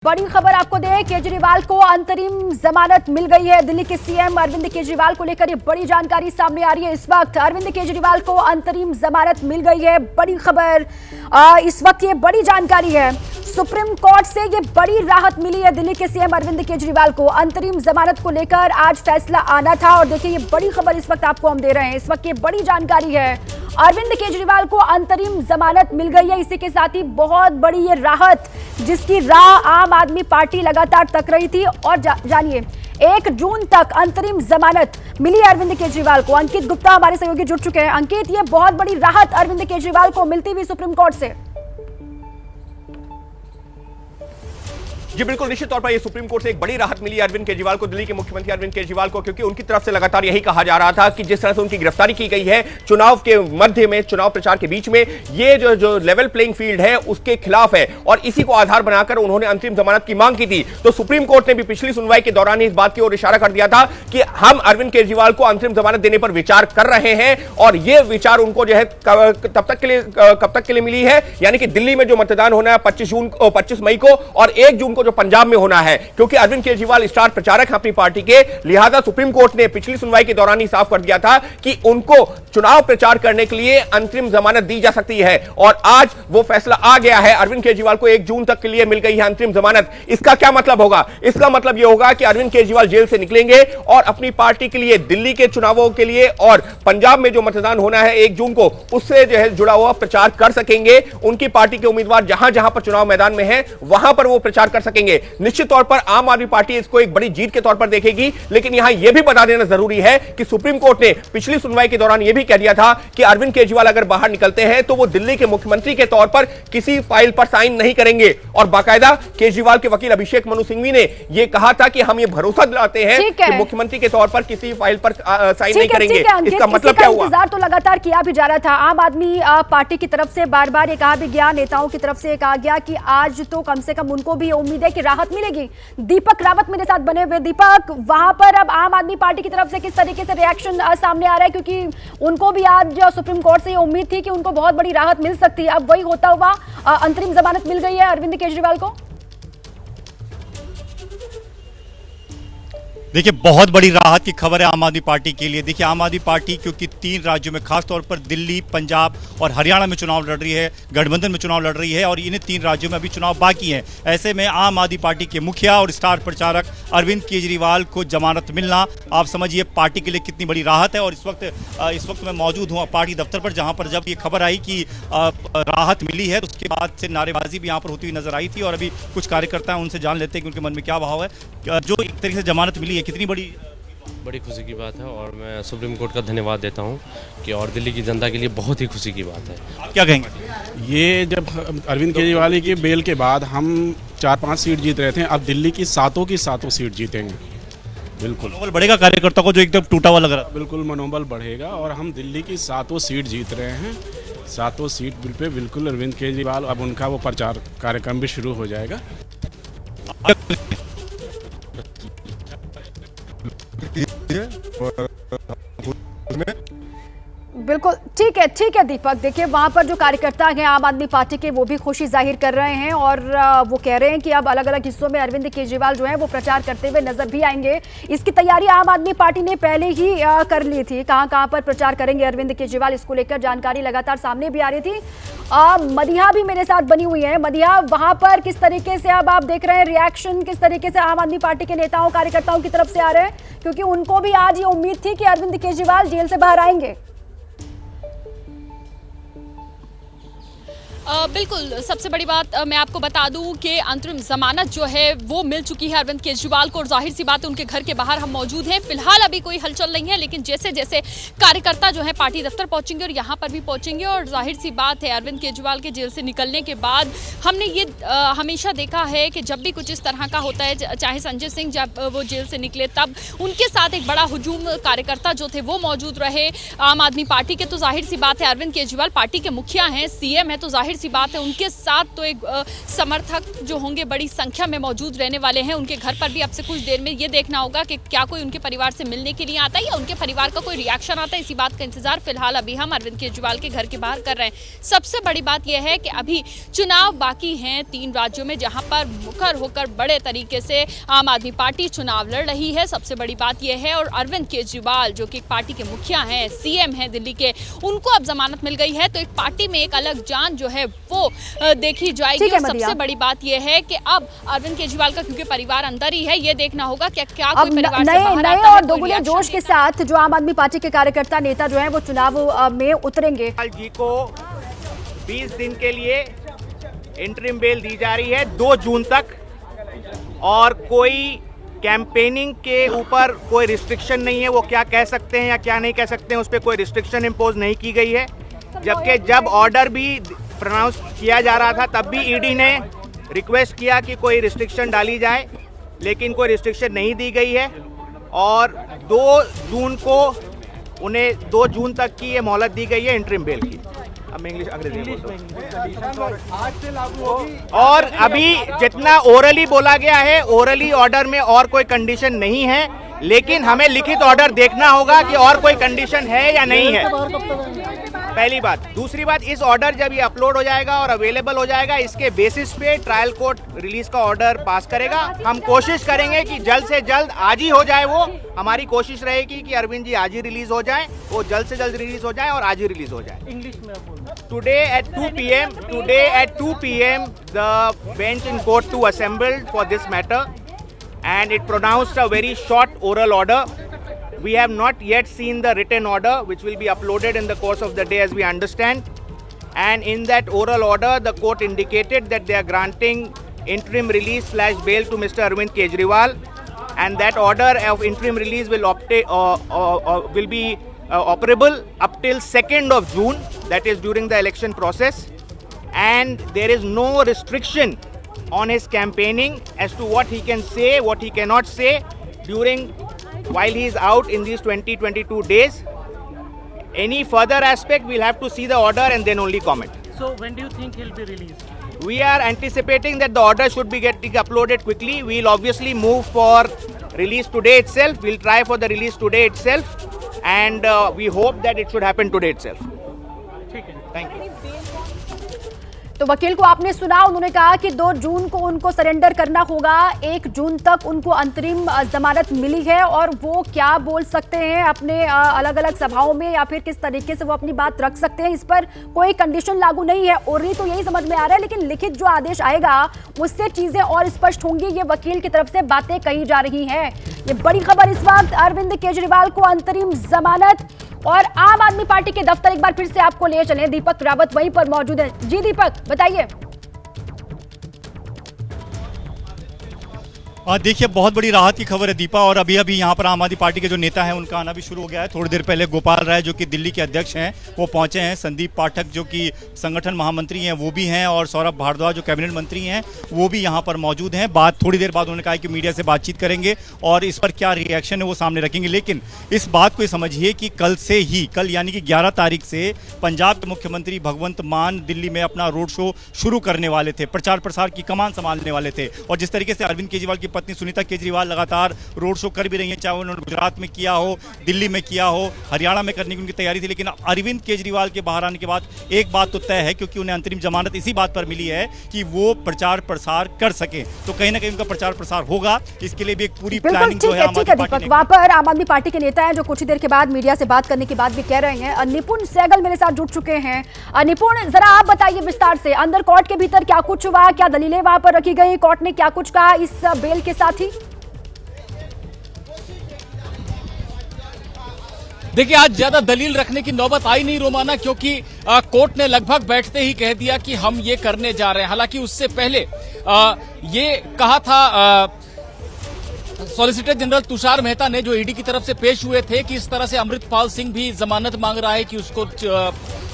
बड़ी खबर आपको दें, केजरीवाल को अंतरिम जमानत मिल गई है। दिल्ली के सीएम अरविंद केजरीवाल को लेकर ये बड़ी जानकारी सामने आ रही है। इस वक्त अरविंद केजरीवाल को अंतरिम जमानत मिल गई है। बड़ी खबर इस वक्त ये बड़ी जानकारी है। सुप्रीम कोर्ट से ये बड़ी राहत मिली है। दिल्ली के सीएम अरविंद केजरीवाल को अंतरिम जमानत को लेकर आज फैसला आना था और देखिए ये बड़ी खबर इस वक्त आपको हम दे रहे हैं। इस वक्त ये बड़ी जानकारी है, अरविंद केजरीवाल को अंतरिम जमानत मिल गई है। इसी के साथ ही बहुत बड़ी ये राहत जिसकी राह आम आदमी पार्टी लगातार तक रही थी। और जानिए 1 जून तक अंतरिम जमानत मिली अरविंद केजरीवाल को। अंकित गुप्ता हमारे सहयोगी जुड़ चुके हैं। अंकित, ये बहुत बड़ी राहत अरविंद केजरीवाल को मिलती हुई सुप्रीम कोर्ट से। जी बिल्कुल, निश्चित तौर पर यह सुप्रीम कोर्ट से एक बड़ी राहत मिली अरविंद केजरीवाल को, दिल्ली के मुख्यमंत्री अरविंद केजरीवाल को, क्योंकि उनकी तरफ से लगातार यही कहा जा रहा था कि जिस तरह से उनकी गिरफ्तारी की गई है चुनाव के मध्य में, चुनाव प्रचार के बीच में, ये जो लेवल प्लेइंग फील्ड है उसके खिलाफ है और इसी को आधार बनाकर उन्होंने अंतरिम जमानत की मांग की थी। तो सुप्रीम कोर्ट ने भी पिछली सुनवाई के दौरान इस बात की ओर इशारा कर दिया था कि हम अरविंद केजरीवाल को अंतरिम जमानत देने पर विचार कर रहे हैं और यह विचार उनको जो है कब तक के लिए मिली है, यानी कि दिल्ली में जो मतदान होना है 25 मई को और 1 जून को जो पंजाब में होना है। क्योंकि अरविंद केजरीवाल स्टार प्रचारक हैं अपनी पार्टी के, लिहाजा सुप्रीम कोर्ट ने पिछली सुनवाई के दौरान ही साफ कर दिया था कि उनको चुनाव प्रचार करने के लिए अंतरिम जमानत दी जा सकती है और आज वो फैसला आ गया है। अरविंद केजरीवाल को 1 जून तक के लिए मिल गई है अंतरिम जमानत। इसका क्या मतलब होगा? इसका मतलब यह होगा कि अरविंद केजरीवाल जेल से निकलेंगे और अपनी पार्टी के लिए, दिल्ली के चुनावों के लिए और पंजाब में जो मतदान होना है 1 जून को, उससे जो है जुड़ा हुआ प्रचार कर सकेंगे। उनकी पार्टी के उम्मीदवार जहां जहां पर चुनाव मैदान में है वहां पर वो प्रचार कर सकेंगे। निश्चित तौर पर आम आदमी पार्टी इसको एक बड़ी जीत के तौर पर देखेगी, लेकिन यहां यह भी बता देना जरूरी है कि सुप्रीम कोर्ट ने पिछली सुनवाई के दौरान यह भी कह दिया था कि अरविंद केजरीवाल अगर बाहर निकलते हैं तो वो दिल्ली के मुख्यमंत्री के तौर पर किसी फाइल पर साइन नहीं करेंगे। और बाकायदा केजरीवाल के वकील अभिषेक मनु सिंघवी ने यह कहा था कि हम ये भरोसा दिलाते हैं कि मुख्यमंत्री के तौर पर किसी फाइल पर साइन नहीं करेंगे। इसका मतलब क्या हुआ? इंतजार तो लगातार किया भी जा रहा था। आम आदमी पार्टी की तरफ से बार बार ये कहा भी गया, नेताओं की तरफ से कहा गया कि आज तो कम से कम उनको भी उम्मीद है कि राहत मिलेगी। दीपक रावत मेरे साथ बने हुए। दीपक, वहां पर अब आम आदमी पार्टी की तरफ से किस तरीके से रिएक्शन सामने आ रहा है? क्योंकि उनको भी आज जो सुप्रीम कोर्ट से ये उम्मीद थी कि उनको बहुत बड़ी राहत मिल सकती है, अब वही होता हुआ अंतरिम जमानत मिल गई है अरविंद केजरीवाल को। देखिए, बहुत बड़ी राहत की खबर है आम आदमी पार्टी के लिए। देखिए, आम आदमी पार्टी क्योंकि 3 राज्यों में, खासतौर पर दिल्ली, पंजाब और हरियाणा में चुनाव लड़ रही है, गठबंधन में चुनाव लड़ रही है और इन्हीं 3 राज्यों में अभी चुनाव बाकी हैं। ऐसे में आम आदमी पार्टी के मुखिया और स्टार प्रचारक अरविंद केजरीवाल को जमानत मिलना, आप समझिए पार्टी के लिए कितनी बड़ी राहत है। और इस वक्त मैं मौजूद हूँ पार्टी दफ्तर पर, जहाँ पर जब ये खबर आई कि राहत मिली है तो उसके बाद से नारेबाजी भी यहाँ पर होती हुई नजर आई थी। और अभी कुछ कार्यकर्ता हैं, उनसे जान लेते हैं कि उनके मन में क्या भाव है। जो एक तरीके से जमानत मिली है, कितनी बड़ी खुशी की बात है और मैं सुप्रीम कोर्ट का धन्यवाद देता हूं कि और दिल्ली की जनता के लिए बहुत ही खुशी की बात है। आप क्या कहेंगे? ये जब अरविंद केजरीवाल की बेल के बाद हम 4-5 सीट जीत रहे थे, अब दिल्ली की सातों सीट जीतेंगे। बिल्कुल मनोबल बढ़ेगा कार्यकर्ता को, जो एकदम टूटा हुआ लग रहा है। बिल्कुल मनोबल बढ़ेगा और हम दिल्ली की 7 सीट जीत रहे हैं। 7 सीट पे बिल्कुल अरविंद केजरीवाल, अब उनका वो प्रचार कार्यक्रम भी शुरू हो जाएगा। बिल्कुल ठीक है दीपक। देखिए, वहां पर जो कार्यकर्ता हैं आम आदमी पार्टी के, वो भी खुशी जाहिर कर रहे हैं और वो कह रहे हैं कि अब अलग अलग हिस्सों में अरविंद केजरीवाल जो है वो प्रचार करते हुए नजर भी आएंगे। इसकी तैयारी आम आदमी पार्टी ने पहले ही कर ली थी। कहां पर प्रचार करेंगे अरविंद केजरीवाल, इसको लेकर जानकारी लगातार सामने भी आ रही थी। मदिहा भी मेरे साथ बनी हुई है। मदिहा, वहां पर किस तरीके से अब आप देख रहे हैं रिएक्शन, किस तरीके से आम आदमी पार्टी के नेताओं कार्यकर्ताओं की तरफ से आ रहे हैं? क्योंकि उनको भी आज ये उम्मीद थी कि अरविंद केजरीवाल जेल से बाहर आएंगे। बिल्कुल, सबसे बड़ी बात मैं आपको बता दूं कि अंतरिम जमानत जो है वो मिल चुकी है अरविंद केजरीवाल को और जाहिर सी बात है उनके घर के बाहर हम मौजूद हैं। फिलहाल अभी कोई हलचल नहीं है, लेकिन जैसे जैसे कार्यकर्ता जो है पार्टी दफ्तर पहुंचेंगे और यहाँ पर भी पहुंचेंगे और जाहिर सी बात है अरविंद केजरीवाल के जेल से निकलने के बाद हमने ये हमेशा देखा है कि जब भी कुछ इस तरह का होता है, चाहे संजय सिंह जब वो जेल से निकले तब उनके साथ एक बड़ा हुजूम कार्यकर्ता जो थे वो मौजूद रहे आम आदमी पार्टी के। तो जाहिर सी बात है अरविंद केजरीवाल पार्टी के मुखिया हैं, सीएम है, तो जाहिर जाहिर सी बात है उनके साथ तो एक समर्थक जो होंगे बड़ी संख्या में मौजूद रहने वाले हैं। उनके घर पर भी अब से कुछ देर में ये देखना होगा कि क्या कोई उनके परिवार से मिलने के लिए आता है या उनके परिवार का कोई रिएक्शन आता है। इसी बात का इंतजार फिलहाल अभी हम अरविंद केजरीवाल के घर के बाहर कर रहे हैं। सबसे बड़ी बात यह है कि अभी चुनाव बाकी हैं 3 राज्यों में, जहां पर मुखर होकर बड़े तरीके से आम आदमी पार्टी चुनाव लड़ रही है। सबसे बड़ी बात यह है, और अरविंद केजरीवाल जो कि एक पार्टी के मुखिया हैं, सीएम हैं दिल्ली के, उनको अब जमानत मिल गई है, तो एक पार्टी में एक अलग जान जो है वो देखी जाएगी। और सबसे बड़ी बात यह है कि अब अरविंद केजरीवाल का क्योंकि परिवार अंदर ही है, ये देखना होगा कि क्या कोई परिवार से बाहर आता है। और दोगुले जोश के साथ जो आम आदमी पार्टी के कार्यकर्ता नेता जो है वो चुनाव में उतरेंगे। जी को 20 दिन के लिए इंटरिम बेल दी जा रही है 2 जून तक, और कोई कैंपेनिंग के ऊपर कोई रिस्ट्रिक्शन नहीं है। वो क्या कह सकते हैं या क्या नहीं कह सकते हैं उस पर कोई रिस्ट्रिक्शन इम्पोज नहीं की गई है। जबकि जब ऑर्डर भी प्रोनाउंस किया जा रहा था तब भी ईडी ने रिक्वेस्ट किया कि कोई रिस्ट्रिक्शन डाली जाए, लेकिन कोई रिस्ट्रिक्शन नहीं दी गई है। और 2 जून को उन्हें 2 जून तक की ये मोहलत दी गई है इंटरिम बेल की। अब मैं इंग्लिश अंग्रेजी और अभी जितना ओरली बोला गया है, ओरली ऑर्डर में और कोई कंडीशन नहीं है, लेकिन हमें लिखित ऑर्डर देखना होगा कि और कोई कंडीशन है या नहीं है, पहली बात। दूसरी बात, इस ऑर्डर जब ये अपलोड हो जाएगा और अवेलेबल हो जाएगा, इसके बेसिस पे ट्रायल कोर्ट रिलीज का ऑर्डर पास करेगा। हम कोशिश करेंगे कि जल्द से जल्द आज ही हो जाए। वो हमारी कोशिश रहेगी कि अरविंद जी आज ही रिलीज हो जाए, वो जल्द से जल्द रिलीज हो जाए और आज ही रिलीज हो जाए। इंग्लिश में today at 2 PM the bench in court 2 assembled for this matter, and it pronounced a very short oral order. We have not yet seen the written order, which will be uploaded in the course of the day as we understand. And in that oral order, the court indicated that they are granting interim release / bail to Mr. Arvind Kejriwal, and that order of interim release will be operable up till 2nd of June, that is during the election process. And there is no restriction on his campaigning as to what he can say, what he cannot say while he is out in these 20-22 days. Any further aspect, we'll have to see the order and then only comment. So when do you think he'll be released? We are anticipating that the order should be getting uploaded quickly. We'll obviously move for release today itself. We'll try for the release today itself, and we hope that it should happen today itself. Thank you. तो वकील को आपने सुना, उन्होंने कहा कि 2 जून को उनको सरेंडर करना होगा, 1 जून तक उनको अंतरिम जमानत मिली है, और वो क्या बोल सकते हैं अपने अलग अलग सभाओं में या फिर किस तरीके से वो अपनी बात रख सकते हैं, इस पर कोई कंडीशन लागू नहीं है। ओरली तो यही समझ में आ रहा है, लेकिन लिखित जो आदेश आएगा उससे चीजें और स्पष्ट होंगी। ये वकील की तरफ से बातें कही जा रही हैं। ये बड़ी खबर इस वक्त, अरविंद केजरीवाल को अंतरिम जमानत, और आम आदमी पार्टी के दफ्तर एक बार फिर से आपको ले चले। दीपक रावत वहीं पर मौजूद है। जी दीपक, बताइए। देखिए, बहुत बड़ी राहत की खबर है दीपा, और अभी अभी यहाँ पर आम आदमी पार्टी के जो नेता हैं उनका आना भी शुरू हो गया है। थोड़ी देर पहले गोपाल राय जो कि दिल्ली के अध्यक्ष हैं वो पहुंचे हैं, संदीप पाठक जो कि संगठन महामंत्री हैं वो भी हैं, और सौरभ भारद्वाज जो कैबिनेट मंत्री हैं वो भी यहाँ पर मौजूद हैं। थोड़ी देर बाद उन्होंने कहा कि मीडिया से बातचीत करेंगे और इस पर क्या रिएक्शन है वो सामने रखेंगे। लेकिन इस बात को समझिए कि कल यानी कि 11 तारीख से पंजाब के मुख्यमंत्री भगवंत मान दिल्ली में अपना रोड शो शुरू करने वाले थे, प्रचार प्रसार की कमान संभालने वाले थे। और जिस तरीके से अरविंद केजरीवाल की पत्नी सुनीता केजरीवाल लगातार रोड शो कर भी रही हैं, चाहे उन्होंने गुजरात में किया हो, दिल्ली में किया हो, हरियाणा में करने की उनकी तैयारी थी। लेकिन अरविंद केजरीवाल के बाहर आने के बाद एक बात तो तय है, क्योंकि उन्हें अंतरिम जमानत इसी बात पर मिली है कि वो प्रचार प्रसार कर सके, तो कहीं ना कहीं उनका प्रचार प्रसार होगा। इसके लिए भी एक पूरी प्लानिंग जो है दीपक, वहां पर आम आदमी पार्टी के नेता हैं जो कुछ ही देर के बाद मीडिया से बात करने के बाद भी कह रहे हैं। निपुण सहगल मेरे साथ जुड़ चुके हैं। निपुण, जरा आप बताइए विस्तार से, अंदर कोर्ट के भीतर क्या कुछ हुआ, क्या दलीलें वहां पर रखी गई, कोर्ट ने क्या कुछ कहा इस बेल के साथ ही? देखिए, आज ज्यादा दलील रखने की नौबत आई नहीं रोमाना, क्योंकि कोर्ट ने लगभग बैठते ही कह दिया कि हम ये करने जा रहे हैं। हालांकि उससे पहले ये कहा था सॉलिसिटर जनरल तुषार मेहता ने, जो ईडी की तरफ से पेश हुए थे, कि इस तरह से अमृतपाल सिंह भी जमानत मांग रहा है कि उसको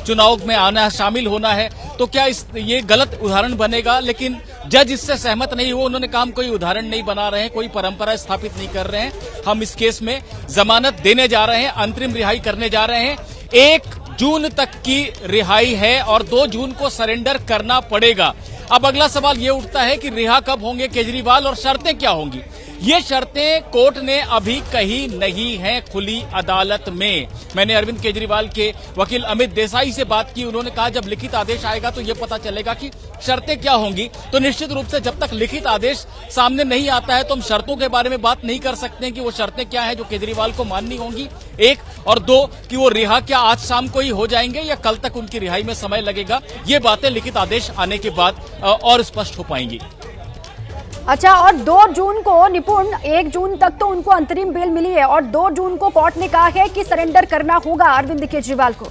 चुनाव में आना, शामिल होना है, तो क्या ये गलत उदाहरण बनेगा। लेकिन जज इससे सहमत नहीं हुए। उन्होंने कहा हम कोई उदाहरण नहीं बना रहे हैं, कोई परंपरा स्थापित नहीं कर रहे हैं, हम इस केस में जमानत देने जा रहे हैं, अंतरिम रिहाई करने जा रहे हैं। 1 जून तक की रिहाई है और 2 जून को सरेंडर करना पड़ेगा। अब अगला सवाल ये उठता है कि रिहा कब होंगे केजरीवाल और शर्तें क्या होंगी। ये शर्तें कोर्ट ने अभी कही नहीं है खुली अदालत में। मैंने अरविंद केजरीवाल के वकील अमित देसाई से बात की, उन्होंने कहा जब लिखित आदेश आएगा तो ये पता चलेगा कि शर्तें क्या होंगी। तो निश्चित रूप से जब तक लिखित आदेश सामने नहीं आता है तो हम शर्तों के बारे में बात नहीं कर सकते हैं कि वो शर्तें क्या है जो केजरीवाल को माननी होंगी, 1, और 2 कि वो रिहा क्या आज शाम को ही हो जाएंगे या कल तक उनकी रिहाई में समय लगेगा। ये बातें लिखित आदेश आने के बाद और स्पष्ट हो पाएंगी। अच्छा, और 2 जून को निपुण 1 जून तक तो उनको अंतरिम बेल मिली है और 2 जून को कोर्ट ने कहा है कि सरेंडर करना होगा अरविंद केजरीवाल को।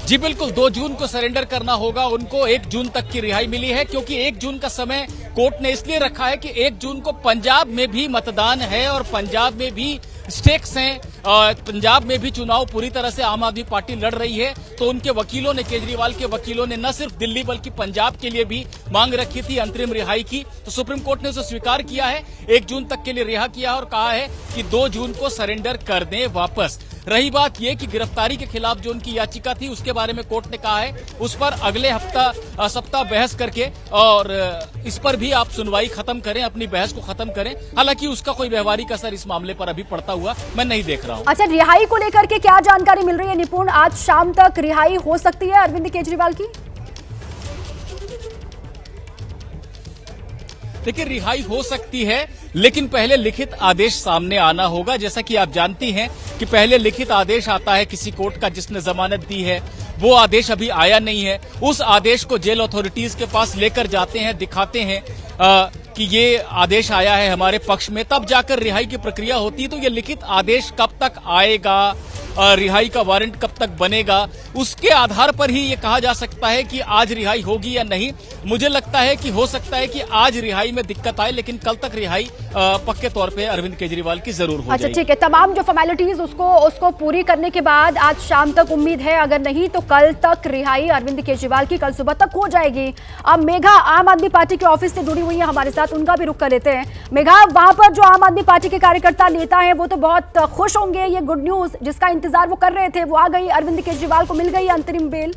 जी बिल्कुल, 2 जून को सरेंडर करना होगा उनको। 1 जून तक की रिहाई मिली है क्योंकि 1 जून का समय कोर्ट ने इसलिए रखा है कि 1 जून को पंजाब में भी मतदान है और पंजाब में भी स्टेक्स हैं। पंजाब में भी चुनाव पूरी तरह से आम आदमी पार्टी लड़ रही है, तो उनके वकीलों ने, केजरीवाल के वकीलों ने न सिर्फ दिल्ली बल्कि पंजाब के लिए भी मांग रखी थी अंतरिम रिहाई की। तो सुप्रीम कोर्ट ने उसे स्वीकार किया है, 1 जून तक के लिए रिहा किया और कहा है कि 2 जून को सरेंडर कर दें वापस। रही बात यह कि गिरफ्तारी के खिलाफ जो उनकी याचिका थी उसके बारे में कोर्ट ने कहा है उस पर अगले सप्ताह बहस करके और इस पर भी आप सुनवाई खत्म करें, अपनी बहस को खत्म करें। हालांकि उसका कोई व्यवहारिक असर इस मामले पर अभी पड़ता हुआ मैं नहीं देख रहा हूं। अच्छा, रिहाई को लेकर के क्या जानकारी मिल रही है निपुण? आज शाम तक रिहाई हो सकती है अरविंद केजरीवाल की? देखिए, रिहाई हो सकती है लेकिन पहले लिखित आदेश सामने आना होगा। जैसा कि आप जानती हैं कि पहले लिखित आदेश आता है किसी कोर्ट का जिसने जमानत दी है, वो आदेश अभी आया नहीं है। उस आदेश को जेल अथॉरिटीज के पास लेकर जाते हैं, दिखाते हैं कि ये आदेश आया है हमारे पक्ष में, तब जाकर रिहाई की प्रक्रिया होती है। तो ये लिखित आदेश कब तक आएगा, रिहाई का वारंट कब तक बनेगा, उसके आधार पर ही ये कहा जा सकता है कि आज रिहाई होगी या नहीं। मुझे लगता है कि हो सकता है कि आज रिहाई में दिक्कत आए लेकिन कल तक रिहाई पक्के तौर पे अरविंद केजरीवाल की जरूर हो जाएगी। अच्छा ठीक है, तमाम जो फॉर्मेलिटीज उसको पूरी करने के बाद आज शाम तक उम्मीद है, अगर नहीं तो कल तक रिहाई अरविंद केजरीवाल की कल सुबह तक हो जाएगी। अब मेघा आम आदमी पार्टी के ऑफिस से जुड़ी हुई है हमारे साथ, उनका भी रुख कर लेते हैं। मेघा, वहां पर जो आम आदमी पार्टी के कार्यकर्ता नेता हैं वो तो बहुत खुश होंगे, ये गुड न्यूज जिसका इंतजार वो कर रहे थे वो आ गई, अरविंद केजरीवाल को मिल गई अंतरिम बेल।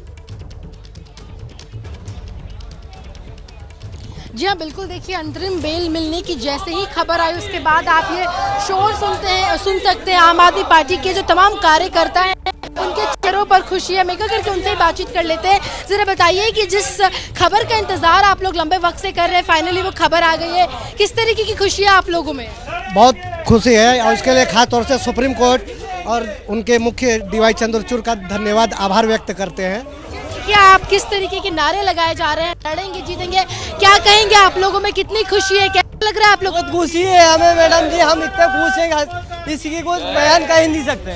जी हाँ, बिल्कुल। देखिए, अंतरिम बेल मिलने की जैसे ही खबर आई उसके बाद आप ये शोर सुन सकते हैं। आम आदमी पार्टी के जो तमाम कार्यकर्ता हैं उनके चेहरों पर खुशी है। मेघा, करके उनसे बातचीत कर लेते हैं। जरा बताइए कि जिस खबर का इंतजार आप लोग लंबे वक्त से कर रहे हैं, फाइनली वो खबर आ गई है, किस तरीके की खुशी है आप लोगों में? बहुत खुशी है और इसके लिए खास तौर से सुप्रीम कोर्ट और उनके मुख्य DY चंद्रचूड़ का धन्यवाद, आभार व्यक्त करते हैं। क्या आप किस तरीके के नारे लगाए जा रहे हैं, लड़ेंगे जीतेंगे, क्या कहेंगे? आप लोगों में कितनी खुशी है, क्या लग रहा है आप लोगों को? खुशी है हमें मैडम जी, हम इतने खुश हैं इसकी कोई बयान कर ही नहीं सकते।